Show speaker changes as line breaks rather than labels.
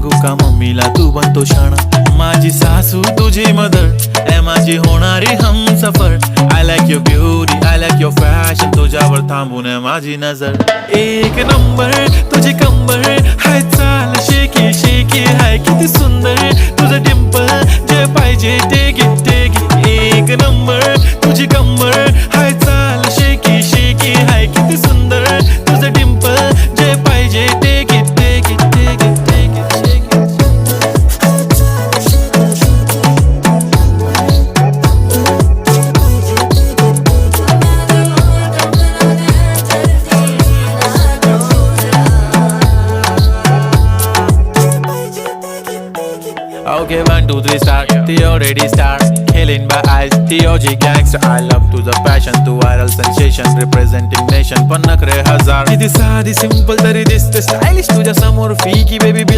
सांगू का मम्मीला तू बनतो शाणा. माझी सासू तुझी मदर ए माझी होणारी Humsafar. I like your beauty I like your fashion. तुझ्यावर थांबून आहे माझी नजर. एक नंबर तुझी कंबर हाय चाल शेकी शेकी हाय किती सुंदर तुझं डिंपल जे पाहिजे ते घे ते घे. एक नंबर तुझी कंबर हाय चाल शेकी शेकी हाय किती सुंदर तुझं डिंपल जे पाहिजे ते घे ते घे ते घे ते घे. Okay, 1, 2, 3 start. The already start. Killing by eyes. The OG gangster. I love to the passion. To viral sensation. Representing nation. पण नखरे हजार. किती साधी simple तरी दिसते stylish तुझ्या समोर. फीकी baby bill